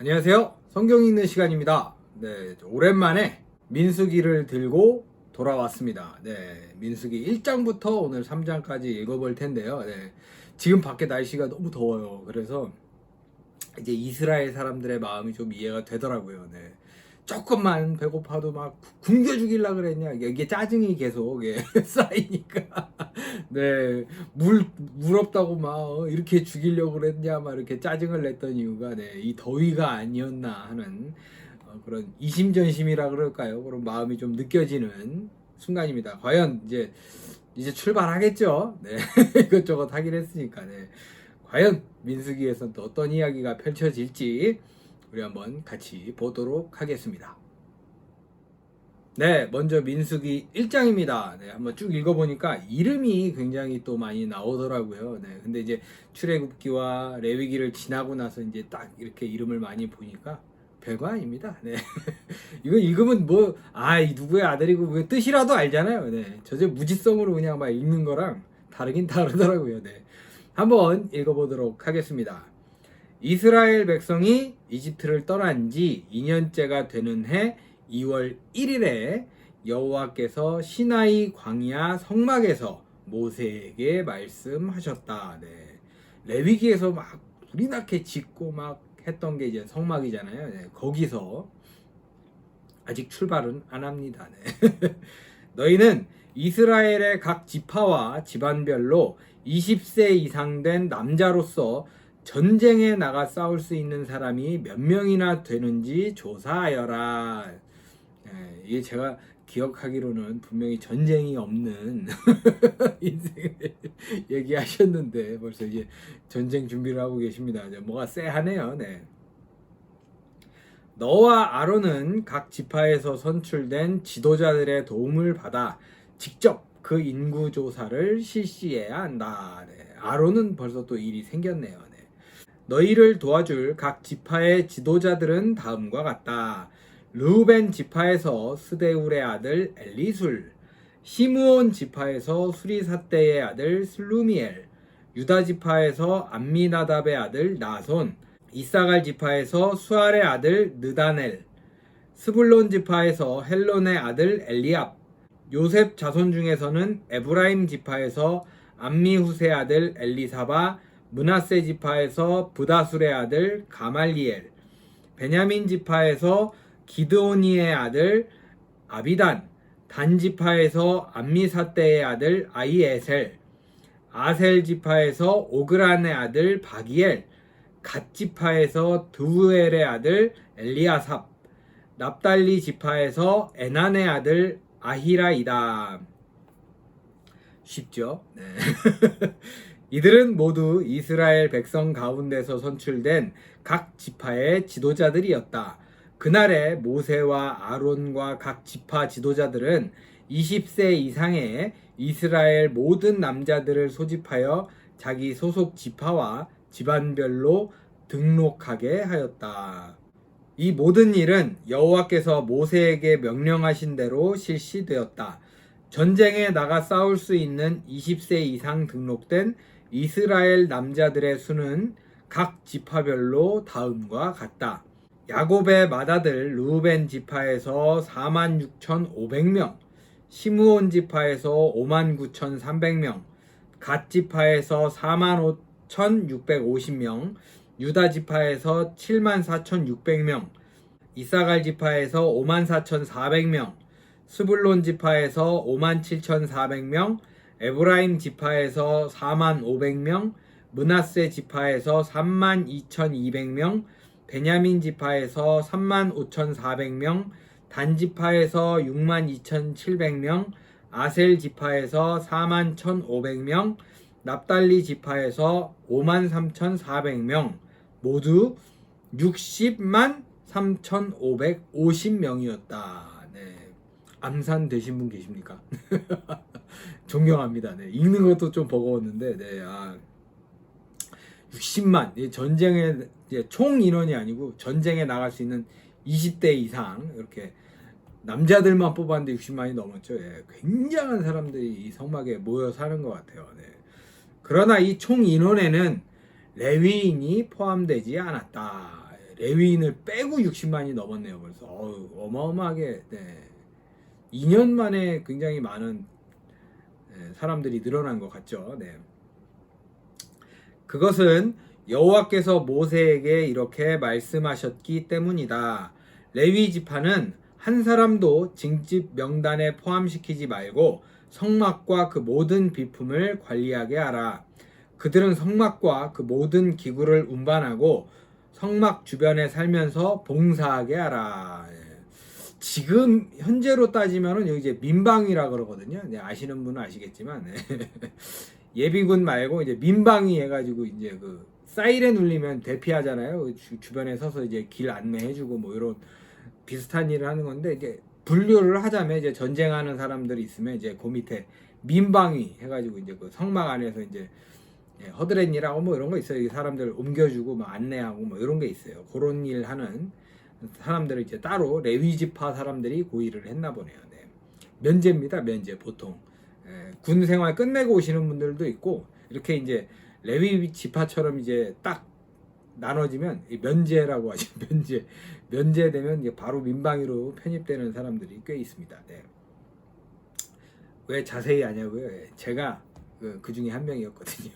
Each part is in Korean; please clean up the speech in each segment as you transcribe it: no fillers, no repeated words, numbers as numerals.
안녕하세요. 성경 읽는 시간입니다. 네, 오랜만에 민수기를 들고 돌아왔습니다. 네, 민수기 1장부터 오늘 3장까지 읽어볼 텐데요. 네, 지금 밖에 날씨가 너무 더워요. 그래서 이제 이스라엘 사람들의 마음이 좀 이해가 되더라고요. 네. 조금만 배고파도 막 굶겨 죽이려 그랬냐. 이게 짜증이 계속 쌓이니까. 네. 물 없다고 막 이렇게 죽이려고 그랬냐. 막 이렇게 짜증을 냈던 이유가 이 더위가 아니었나 하는 그런 이심전심이라 그럴까요? 그런 마음이 좀 느껴지는 순간입니다. 과연 이제 출발하겠죠. 네. 이것저것 하긴 했으니까. 네. 과연 민수기에서는 또 어떤 이야기가 펼쳐질지 우리 한번 같이 보도록 하겠습니다. 네, 먼저 민수기 1장입니다. 네, 한번 쭉 읽어보니까 이름이 굉장히 또 많이 나오더라고요. 네, 근데 이제 출애굽기와 레위기를 지나고 나서 이제 딱 이렇게 이름을 많이 보니까 별거 아닙니다. 네, 이거 읽으면 이 누구의 아들이고 뭐 뜻이라도 알잖아요. 네, 저제 무지성으로 그냥 막 읽는 거랑 다르긴 다르더라고요. 네, 한번 읽어보도록 하겠습니다. 이스라엘 백성이 이집트를 떠난 지 2년째가 되는 해 2월 1일에 여호와께서 시나이 광야 성막에서 모세에게 말씀하셨다. 네. 레위기에서 막 불이 나게 짓고 막 했던 게 이제 성막이잖아요. 네. 거기서 아직 출발은 안 합니다. 네. 너희는 이스라엘의 각 지파와 집안별로 20세 이상 된 남자로서 전쟁에 나가 싸울 수 있는 사람이 몇 명이나 되는지 조사하여라. 이게 제가 기억하기로는 분명히 전쟁이 없는 인생을 얘기하셨는데 벌써 이제 전쟁 준비를 하고 계십니다. 뭐가 쎄하네요. 네. 너와 아론은 각 지파에서 선출된 지도자들의 도움을 받아 직접 그 인구 조사를 실시해야 한다. 네. 아론은 벌써 또 일이 생겼네요. 네. 너희를 도와줄 각 지파의 지도자들은 다음과 같다. 르우벤 지파에서 스데울의 아들 엘리술, 시므온 지파에서 수리사떼의 아들 슬루미엘, 유다 지파에서 암미나답의 아들 나손, 이사갈 지파에서 수알의 아들 느다넬, 스불론 지파에서 헬론의 아들 엘리압, 요셉 자손 중에서는 에브라임 지파에서 암미후스의 아들 엘리사바, 므낫세 지파에서 브다술의 아들 가말리엘, 베냐민 지파에서 기드오니의 아들 아비단, 단 지파에서 암미사떼의 아들 아이에셀, 아셀 지파에서 오그란의 아들 바기엘, 갓 지파에서 드우엘의 아들 엘리아삽, 납달리 지파에서 에난의 아들 아히라이다. 쉽죠? 네. 이들은 모두 이스라엘 백성 가운데서 선출된 각 지파의 지도자들이었다. 그날에 모세와 아론과 각 지파 지도자들은 20세 이상의 이스라엘 모든 남자들을 소집하여 자기 소속 지파와 집안별로 등록하게 하였다. 이 모든 일은 여호와께서 모세에게 명령하신 대로 실시되었다. 전쟁에 나가 싸울 수 있는 20세 이상 등록된 이스라엘 남자들의 수는 각 지파별로 다음과 같다. 야곱의 맏아들 르우벤 지파에서 46,500명, 시므온 지파에서 59,300명, 갓 지파에서 45,650명, 유다 지파에서 74,600명, 이사갈 지파에서 54,400명, 스불론 지파에서 57,400명, 에브라임 지파에서 45,500명, 므낫세 지파에서 32,200명, 베냐민 지파에서 35,400명, 단 지파에서 62,700명, 아셀 지파에서 41,500명, 납달리 지파에서 53,400명, 모두 60만 3,550명이었다. 네. 암산 되신 분 계십니까? 존경합니다. 네. 읽는 것도 좀 버거웠는데, 60만. 전쟁에, 총 인원이 아니고 전쟁에 나갈 수 있는 20대 이상, 이렇게 남자들만 뽑았는데 60만이 넘었죠. 예. 굉장한 사람들이 이 성막에 모여 사는 것 같아요. 네. 그러나 이 총 인원에는 레위인이 포함되지 않았다. 레위인을 빼고 60만이 넘었네요. 벌써 어마어마하게 2년 만에 굉장히 많은 사람들이 늘어난 것 같죠. 그것은 여호와께서 모세에게 이렇게 말씀하셨기 때문이다. 레위 지파는 한 사람도 징집 명단에 포함시키지 말고 성막과 그 모든 비품을 관리하게 하라. 그들은 성막과 그 모든 기구를 운반하고 성막 주변에 살면서 봉사하게 하라. 지금 현재로 따지면은 여기 이제 민방위라 그러거든요. 아시는 분은 아시겠지만 예비군 말고 이제 민방위 해가지고 이제 그 사이렌 울리면 대피하잖아요. 주변에 서서 이제 길 안내해주고 뭐 이런 비슷한 일을 하는 건데, 이제 분류를 하자면 이제 전쟁하는 사람들이 있으면 이제 그 밑에 민방위 해가지고 이제 그 성막 안에서 이제 허드렛일하고 뭐 이런 거 있어요. 이 사람들 옮겨주고 뭐 안내하고 뭐 이런 게 있어요. 그런 일 하는 사람들을 이제 따로 레위 지파 사람들이 그 일을 했나 보네요. 면제입니다. 면제 보통. 군 생활 끝내고 오시는 분들도 있고, 이렇게 이제 레위 지파처럼 이제 딱 나눠지면 면제라고 하죠. 면제되면 이제 바로 민방위로 편입되는 사람들이 꽤 있습니다. 왜 자세히 하냐고요? 제가 그 중에 한 명이었거든요.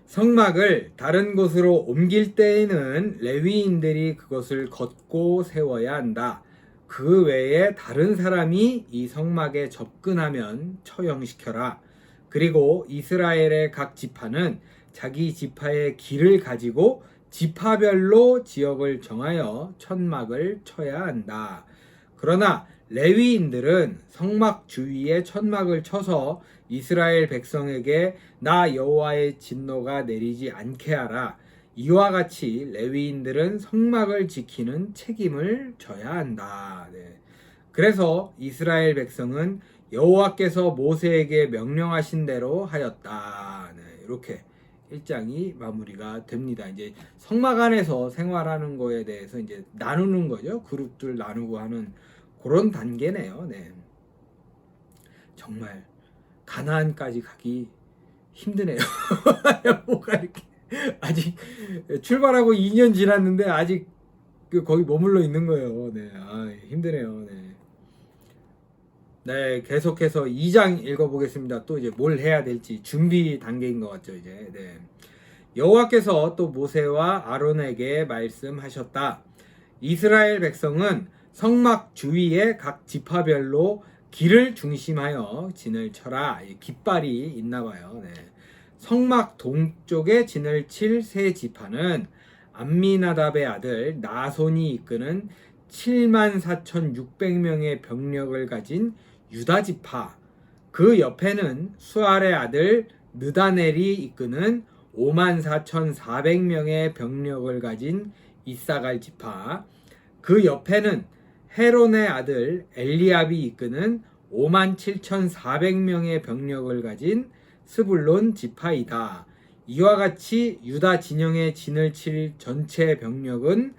성막을 다른 곳으로 옮길 때에는 레위인들이 그것을 걷고 세워야 한다. 그 외에 다른 사람이 이 성막에 접근하면 처형시켜라. 그리고 이스라엘의 각 지파는 자기 지파의 길을 가지고 지파별로 지역을 정하여 천막을 쳐야 한다. 그러나 레위인들은 성막 주위에 천막을 쳐서 이스라엘 백성에게 나 여호와의 진노가 내리지 않게 하라. 이와 같이 레위인들은 성막을 지키는 책임을 져야 한다. 그래서 이스라엘 백성은 여호와께서 모세에게 명령하신 대로 하였다. 이렇게 1장이 마무리가 됩니다. 이제 성막 안에서 생활하는 거에 대해서 이제 나누는 거죠. 그룹들 나누고 하는 그런 단계네요. 정말 가나안까지 가기 힘드네요. 뭐가 이렇게 아직 출발하고 2년 지났는데 아직 거기 머물러 있는 거예요. 힘드네요. 계속해서 2장 읽어보겠습니다. 또 이제 뭘 해야 될지 준비 단계인 것 같죠. 이제 여호와께서 또 모세와 아론에게 말씀하셨다. 이스라엘 백성은 성막 주위에 각 지파별로 길을 중심하여 진을 쳐라. 깃발이 있나봐요. 성막 동쪽에 진을 칠 세 지파는 암미나답의 아들 나손이 이끄는 74,600명의 병력을 가진 유다 지파, 그 옆에는 수알의 아들 느다넬이 이끄는 54,400명의 병력을 가진 이사갈 지파, 그 옆에는 헤론의 아들 엘리압이 이끄는 57,400명의 병력을 가진 스불론 지파이다. 이와 같이 유다 진영의 진을 칠 전체 병력은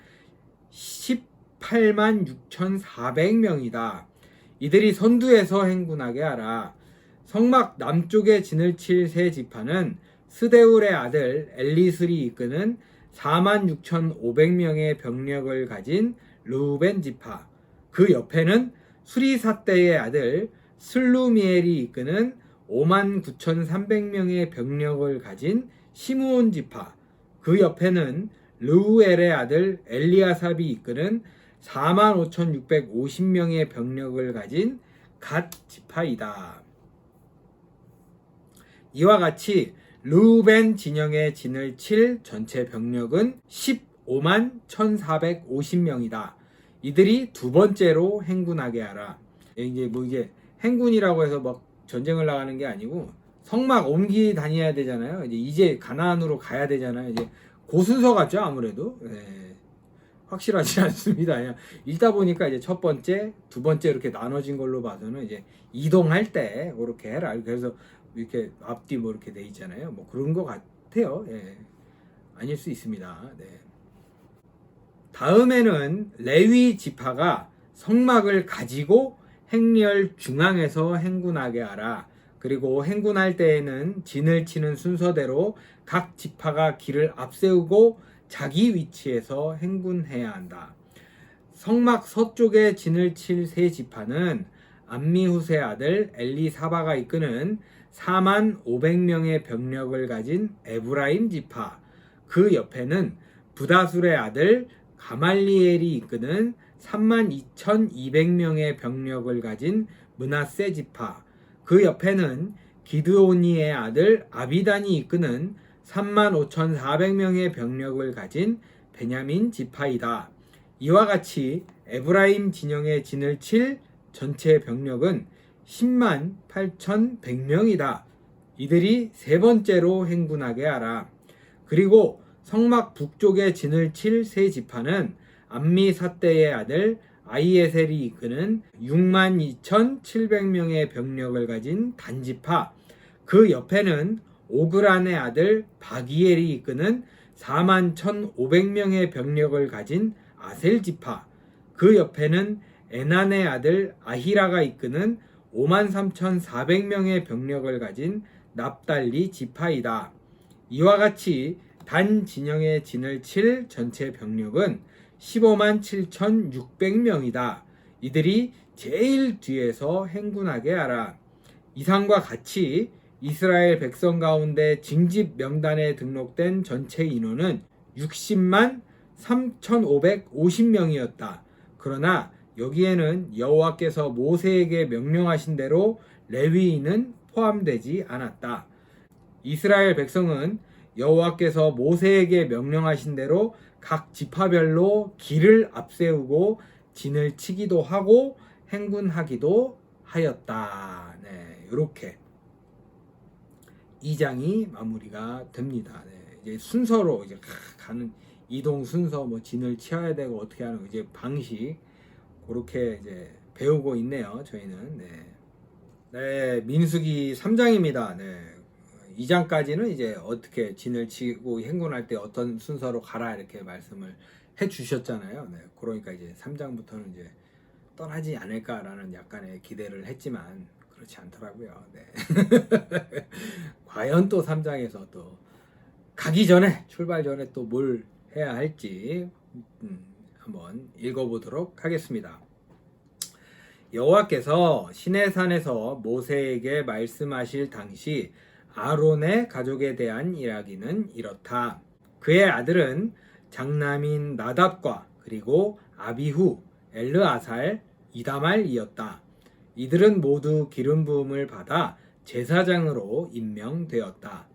186,400명이다. 이들이 선두에서 행군하게 하라. 성막 남쪽에 진을 칠 세 지파는 스데울의 아들 엘리술이 이끄는 46,500명의 병력을 가진 르우벤 지파, 그 옆에는 수리사대의 아들 슬루미엘이 이끄는 59,300명의 병력을 가진 시므온 지파, 그 옆에는 르우엘의 아들 엘리아삽이 이끄는 45,650명의 병력을 가진 갓 지파이다. 이와 같이 르우벤 진영의 진을 칠 전체 병력은 15만 1,450명이다. 이들이 두 번째로 행군하게 하라. 이제 이게 행군이라고 해서 막 전쟁을 나가는 게 아니고 성막 옮기 다녀야 되잖아요. 이제 가나안으로 가야 되잖아요. 이제 그 순서 같죠, 아무래도. 확실하지 않습니다. 그냥 읽다 보니까 이제 첫 번째, 두 번째 이렇게 나눠진 걸로 봐서는 이제 이동할 때 그렇게 해라. 그래서 이렇게 앞뒤 뭐 이렇게 돼 있잖아요. 뭐 그런 것 같아요. 아닐 수 있습니다. 다음에는 레위 지파가 성막을 가지고 행렬 중앙에서 행군하게 하라. 그리고 행군할 때에는 진을 치는 순서대로 각 지파가 길을 앞세우고 자기 위치에서 행군해야 한다. 성막 서쪽에 진을 칠 세 지파는 암미후세 아들 엘리사바가 이끄는 4만 500명의 병력을 가진 에브라임 지파, 그 옆에는 부다술의 아들 가말리엘이 이끄는 3만 2,200명의 병력을 가진 므낫세 지파, 그 옆에는 기드오니의 아들 아비단이 이끄는 3만 5,400명의 병력을 가진 베냐민 지파이다. 이와 같이 에브라임 진영의 진을 칠 전체 병력은 10만 8,100명이다. 이들이 세 번째로 행군하게 하라. 그리고 성막 북쪽에 진을 칠 세 지파는 암미 삿대의 아들 아이에셀이 이끄는 62,700명의 병력을 가진 단지파, 그 옆에는 오그란의 아들 바기엘이 이끄는 41,500명의 병력을 가진 아셀 지파, 그 옆에는 에난의 아들 아히라가 이끄는 53,400명의 병력을 가진 납달리 지파이다. 이와 같이 단 진영의 진을 칠 전체 병력은 15만 7,600명이다. 이들이 제일 뒤에서 행군하게 하라. 이상과 같이 이스라엘 백성 가운데 징집 명단에 등록된 전체 인원은 60만 3,550명이었다. 그러나 여기에는 여호와께서 모세에게 명령하신 대로 레위인은 포함되지 않았다. 이스라엘 백성은 여호와께서 모세에게 명령하신 대로 각 지파별로 길을 앞세우고 진을 치기도 하고 행군하기도 하였다. 네, 이렇게 2장이 마무리가 됩니다. 네, 이제 순서로 이제 가는 이동 순서, 뭐 진을 치어야 되고 어떻게 하는 이제 방식 그렇게 이제 배우고 있네요. 저희는 네, 민수기 3장입니다. 네. 2장까지는 이제 어떻게 진을 치고 행군할 때 어떤 순서로 가라 이렇게 말씀을 해 주셨잖아요. 네. 그러니까 이제 3장부터는 이제 떠나지 않을까라는 약간의 기대를 했지만 그렇지 않더라고요. 네. 과연 또 3장에서 또 가기 전에 출발 전에 또 뭘 해야 할지 한번 읽어보도록 하겠습니다. 여호와께서 시내산에서 모세에게 말씀하실 당시 아론의 가족에 대한 이야기는 이렇다. 그의 아들은 장남인 나답과 그리고 아비후, 엘르아살, 이다말이었다. 이들은 모두 기름 부음을 받아 제사장으로 임명되었다.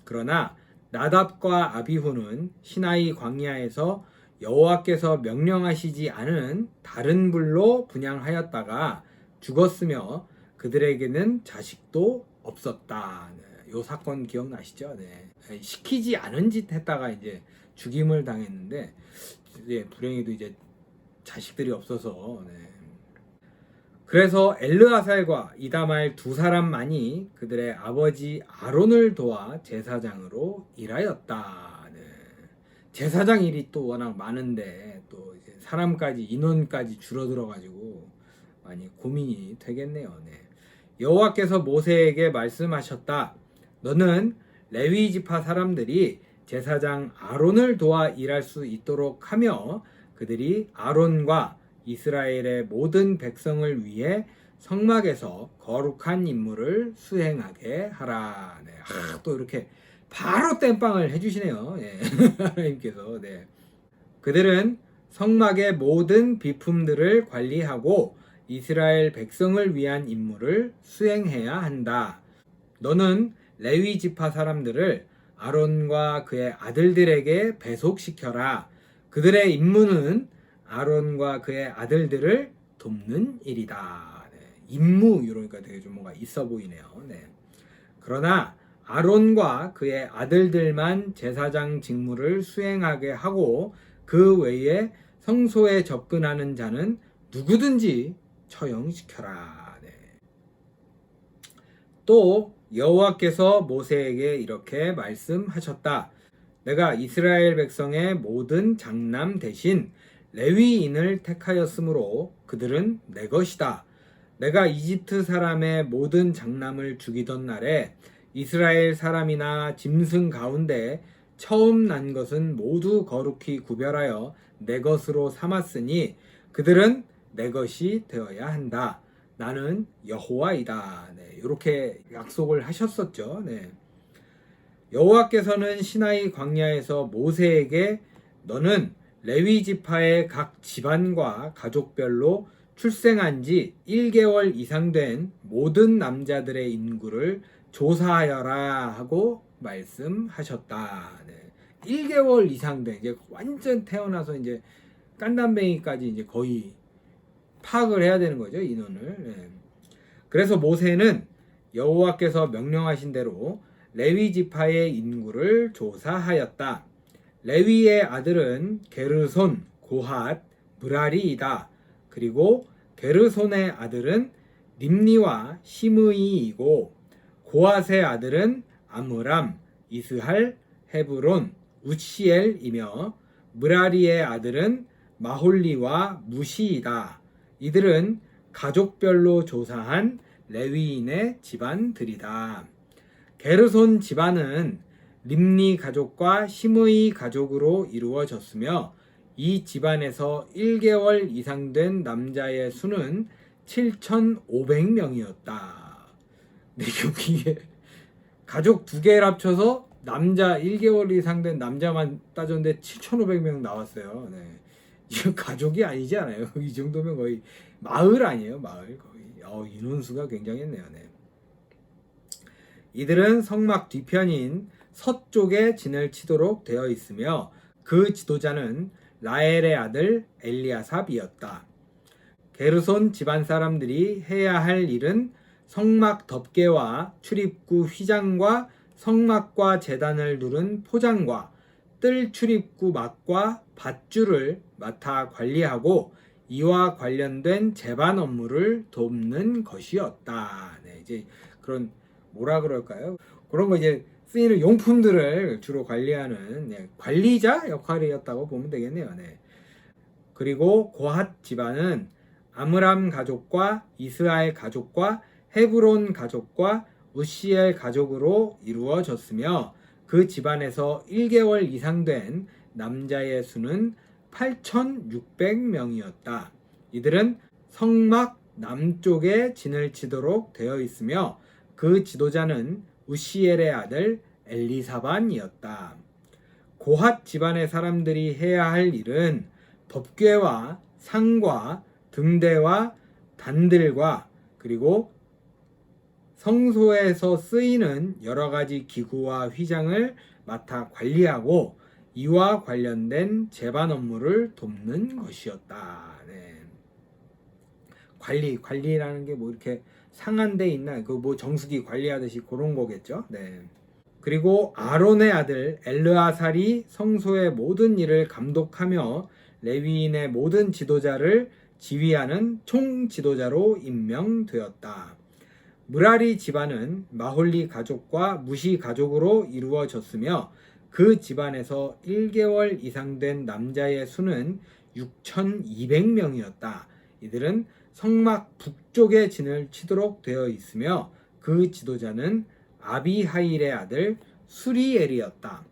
그러나 나답과 아비후는 시나이 광야에서 여호와께서 명령하시지 않은 다른 불로 분향하였다가 죽었으며 그들에게는 자식도 없었다. 네, 요 사건 기억나시죠? 네. 시키지 않은 짓 했다가 이제 죽임을 당했는데 불행히도 이제 자식들이 없어서 그래서 엘르아살과 이다말 두 사람만이 그들의 아버지 아론을 도와 제사장으로 일하였다. 네. 제사장 일이 또 워낙 많은데 또 이제 사람까지 인원까지 줄어들어 가지고 많이 고민이 되겠네요. 네. 여호와께서 모세에게 말씀하셨다. 너는 레위 지파 사람들이 제사장 아론을 도와 일할 수 있도록 하며 그들이 아론과 이스라엘의 모든 백성을 위해 성막에서 거룩한 임무를 수행하게 하라. 네. 또 이렇게 바로 땜빵을 해주시네요. 네. 하나님께서. 네. 그들은 성막의 모든 비품들을 관리하고 이스라엘 백성을 위한 임무를 수행해야 한다. 너는 레위 지파 사람들을 아론과 그의 아들들에게 배속시켜라. 그들의 임무는 아론과 그의 아들들을 돕는 일이다. 네. 임무 이러니까 되게 좀 뭔가 있어 보이네요. 네. 그러나 아론과 그의 아들들만 제사장 직무를 수행하게 하고 그 외에 성소에 접근하는 자는 누구든지 처형시켜라. 네. 또 여호와께서 모세에게 이렇게 말씀하셨다. 내가 이스라엘 백성의 모든 장남 대신 레위인을 택하였으므로 그들은 내 것이다. 내가 이집트 사람의 모든 장남을 죽이던 날에 이스라엘 사람이나 짐승 가운데 처음 난 것은 모두 거룩히 구별하여 내 것으로 삼았으니 그들은 내 것이 되어야 한다. 나는 여호와이다. 네, 이렇게 약속을 하셨었죠. 네. 여호와께서는 시나이 광야에서 모세에게 너는 레위 지파의 각 집안과 가족별로 출생한 지 1개월 이상 된 모든 남자들의 인구를 조사하여라 하고 말씀하셨다. 네. 1개월 이상 된 이제 완전 태어나서 이제 깐담뱅이까지 이제 거의 파악을 해야 되는 거죠, 인원을. 네. 그래서 모세는 여호와께서 명령하신 대로 레위 지파의 인구를 조사하였다. 레위의 아들은 게르손, 고핫, 므라리이다. 그리고 게르손의 아들은 림니와 시므이이고 고핫의 아들은 아므람, 이스할, 헤브론, 우시엘이며 므라리의 아들은 마홀리와 무시이다. 이들은 가족별로 조사한 레위인의 집안들이다. 게르손 집안은 림니 가족과 시므이 가족으로 이루어졌으며 이 집안에서 1개월 이상 된 남자의 수는 7,500명이었다. 네, 여기에 가족 두 개를 합쳐서 남자 1개월 이상 된 남자만 따졌는데 7,500명 나왔어요. 네. 이거 가족이 아니지 않아요? 이 정도면 거의 마을 아니에요? 마을 거의. 인원수가 굉장했네요. 네. 이들은 성막 뒤편인 서쪽에 진을 치도록 되어 있으며 그 지도자는 라엘의 아들 엘리아삽이었다. 게르손 집안 사람들이 해야 할 일은 성막 덮개와 출입구 휘장과 성막과 제단을 두른 포장과 뜰 출입구 막과 밧줄을 맡아 관리하고 이와 관련된 제반 업무를 돕는 것이었다. 네, 이제 그런 뭐라 그럴까요? 그런 거 이제 쓰이는 용품들을 주로 관리하는 관리자 역할이었다고 보면 되겠네요. 네. 그리고 고핫 집안은 아므람 가족과 이스라엘 가족과 헤브론 가족과 우시엘 가족으로 이루어졌으며 그 집안에서 1개월 이상 된 남자의 수는 8,600명이었다. 이들은 성막 남쪽에 진을 치도록 되어 있으며 그 지도자는 우시엘의 아들 엘리사반이었다. 고핫 집안의 사람들이 해야 할 일은 덮개와 상과 등대와 단들과 그리고 성소에서 쓰이는 여러 가지 기구와 휘장을 맡아 관리하고 이와 관련된 제반 업무를 돕는 것이었다. 네. 관리라는 게 뭐 이렇게 상한 데 있나? 그 뭐 정수기 관리하듯이 그런 거겠죠. 네. 그리고 아론의 아들 엘르아살이 성소의 모든 일을 감독하며 레위인의 모든 지도자를 지휘하는 총 지도자로 임명되었다. 므라리 집안은 마홀리 가족과 무시 가족으로 이루어졌으며 그 집안에서 1개월 이상 된 남자의 수는 6,200명이었다. 이들은 성막 북쪽에 진을 치도록 되어 있으며 그 지도자는 아비하일의 아들 수리엘이었다.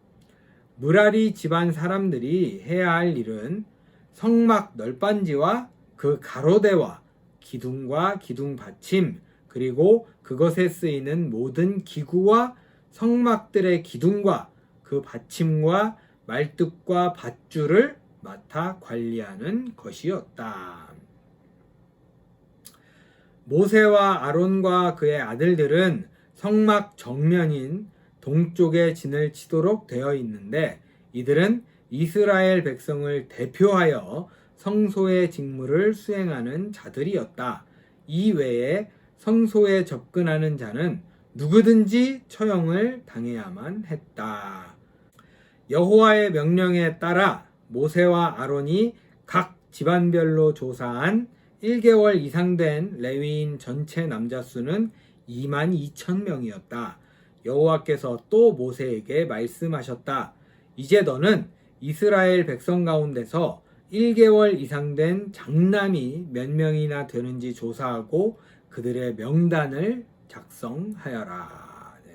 므라리 집안 사람들이 해야 할 일은 성막 널빤지와 그 가로대와 기둥과 기둥 받침 그리고 그것에 쓰이는 모든 기구와 성막들의 기둥과 그 받침과 말뚝과 밧줄을 맡아 관리하는 것이었다. 모세와 아론과 그의 아들들은 성막 정면인 동쪽에 진을 치도록 되어 있는데 이들은 이스라엘 백성을 대표하여 성소의 직무를 수행하는 자들이었다. 이 외에 성소에 접근하는 자는 누구든지 처형을 당해야만 했다. 여호와의 명령에 따라 모세와 아론이 각 집안별로 조사한 1개월 이상 된 레위인 전체 남자 수는 22,000명이었다. 여호와께서 또 모세에게 말씀하셨다. 이제 너는 이스라엘 백성 가운데서 1개월 이상 된 장남이 몇 명이나 되는지 조사하고 그들의 명단을 작성하여라. 네.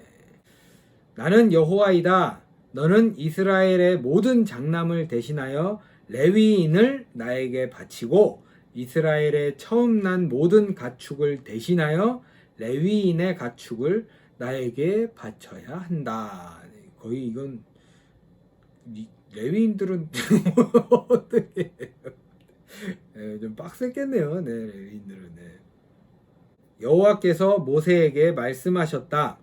나는 여호와이다. 너는 이스라엘의 모든 장남을 대신하여 레위인을 나에게 바치고 이스라엘의 처음 난 모든 가축을 대신하여 레위인의 가축을 나에게 바쳐야 한다. 거의 이건 레위인들은 어떻게 좀 빡셌겠네요. 네, 레위인들은. 네. 여호와께서 모세에게 말씀하셨다.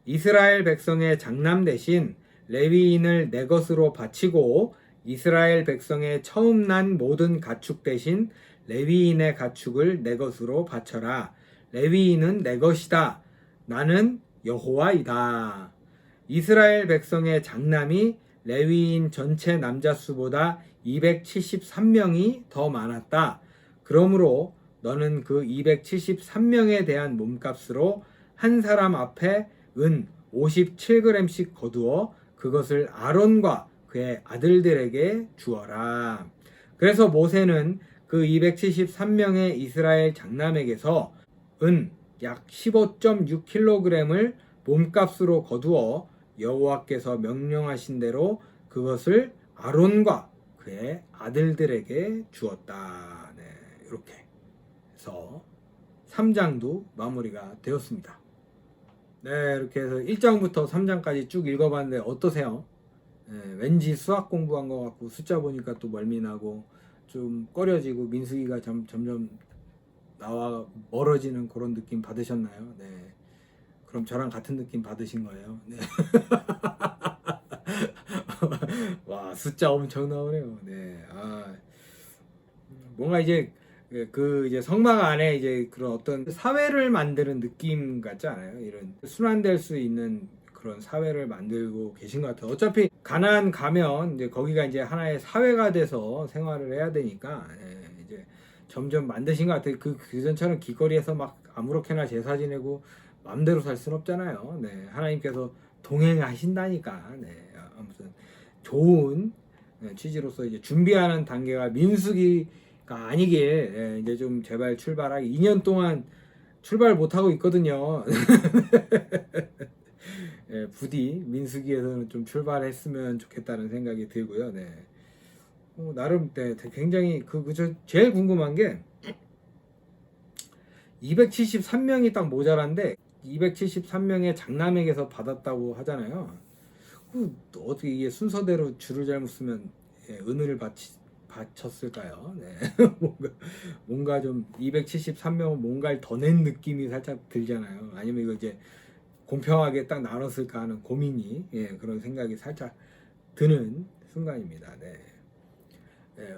이스라엘 백성의 장남 대신 레위인을 내 것으로 바치고 이스라엘 백성의 처음 난 모든 가축 대신 레위인의 가축을 내 것으로 바쳐라. 레위인은 내 것이다. 나는 여호와이다. 이스라엘 백성의 장남이 레위인 전체 남자 수보다 273명이 더 많았다. 그러므로 너는 그 273명에 대한 몸값으로 한 사람 앞에 은 57g씩 거두어 그것을 아론과 그의 아들들에게 주어라. 그래서 모세는 그 273명의 이스라엘 장남에게서 은 약 15.6kg을 몸값으로 거두어 여호와께서 명령하신 대로 그것을 아론과 그의 아들들에게 주었다. 네, 이렇게 해서 3장도 마무리가 되었습니다. 네, 이렇게 해서 1장부터 3장까지 쭉 읽어봤는데 어떠세요? 네, 왠지 수학 공부한 것 같고 숫자 보니까 또 멀미나고 좀 꺼려지고 민수기가 점점 나와 멀어지는 그런 느낌 받으셨나요? 네. 그럼 저랑 같은 느낌 받으신 거예요? 네. 와, 숫자 엄청 나오네요. 네. 뭔가 이제 이제 성막 안에 이제 그런 어떤 사회를 만드는 느낌 같지 않아요? 이런 순환될 수 있는 그런 사회를 만들고 계신 것 같아요. 어차피 가나안 가면 이제 거기가 이제 하나의 사회가 돼서 생활을 해야 되니까 이제 점점 만드신 것 같아요. 그전처럼 길거리에서 막 아무렇게나 제사 지내고 마음대로 살 수는 없잖아요. 네, 하나님께서 동행하신다니까. 네, 아무튼 좋은 취지로서 이제 준비하는 단계가 민수기가 아니길 이제 좀 제발 출발하기 2년 동안 출발 못 하고 있거든요. 부디 민수기에서는 좀 출발했으면 좋겠다는 생각이 들고요. 네. 나름 굉장히 제일 궁금한 게 273명이 딱 모자란데 273명의 장남에게서 받았다고 하잖아요. 어떻게 이게 순서대로 줄을 잘못 쓰면 은혜를 바쳤을까요? 네. 뭔가 좀 273명은 뭔가를 더 낸 느낌이 살짝 들잖아요. 아니면 이거 이제 공평하게 딱 나눴을까 하는 고민이 그런 생각이 살짝 드는 순간입니다. 네.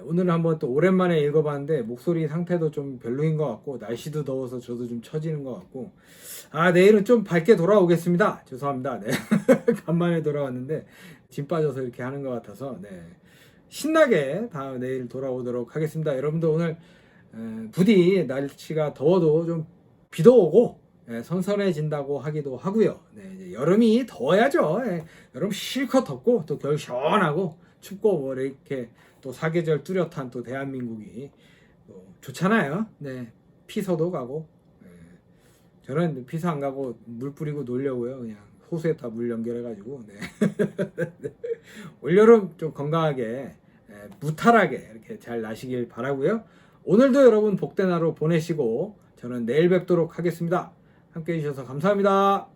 오늘은 한번 또 오랜만에 읽어봤는데 목소리 상태도 좀 별로인 것 같고 날씨도 더워서 저도 좀 처지는 것 같고 내일은 좀 밝게 돌아오겠습니다. 죄송합니다. 네. 간만에 돌아왔는데 짐 빠져서 이렇게 하는 것 같아서 신나게 내일 돌아오도록 하겠습니다. 여러분들 오늘 부디 날씨가 더워도 좀 비도 오고 선선해진다고 하기도 하고요. 이제 여름이 더워야죠. 여름 실컷 덥고 또 겨울 시원하고 춥고 뭐 이렇게 또 사계절 뚜렷한 또 대한민국이 또 좋잖아요. 네, 피서도 가고 저는 피서 안 가고 물 뿌리고 놀려고요. 그냥 호수에 다 물 연결해가지고 올여름 좀 건강하게 무탈하게 이렇게 잘 나시길 바라고요. 오늘도 여러분 복된 하루 보내시고 저는 내일 뵙도록 하겠습니다. 함께 해주셔서 감사합니다.